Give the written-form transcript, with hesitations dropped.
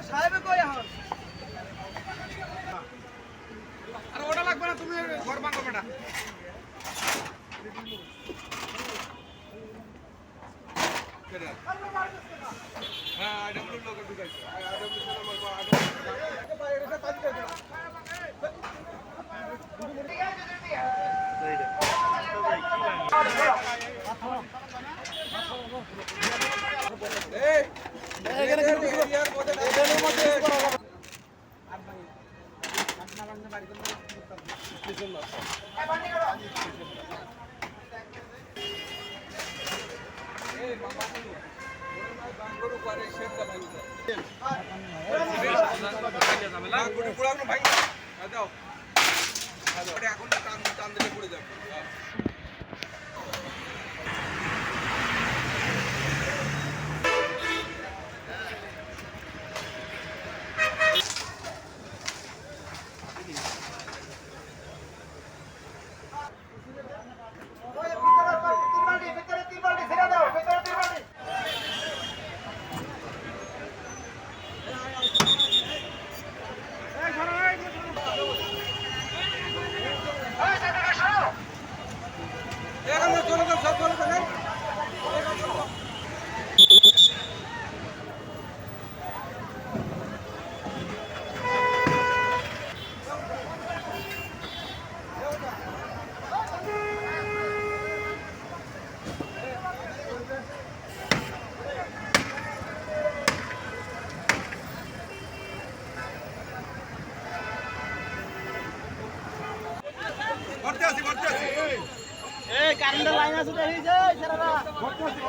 সাহেব কই এখন আর ওটা লাগবে না তুমি ঘর বাঁধো বেটা হ্যাঁ আইডব্লিউ লোক ঢুকাইছে আইডব্লিউ নম্বর এই এখানে এরিয়ার মধ্যে এরিয়ার মধ্যে আর ভাই আপনা বান্দা বাড়ি করে স্টেশন না এই বান্দি করো এই মামা তুমি ওরে মাই বাঙ্গরু করে শেপ দা ভাই ঝামেলা গুড়ি পুরানো ভাই দাও আরে এখন টান দিলে পড়ে যাবে এই কারেন্টের লাইন আছে দেখি যে ছেলেরা ভর্তি আছে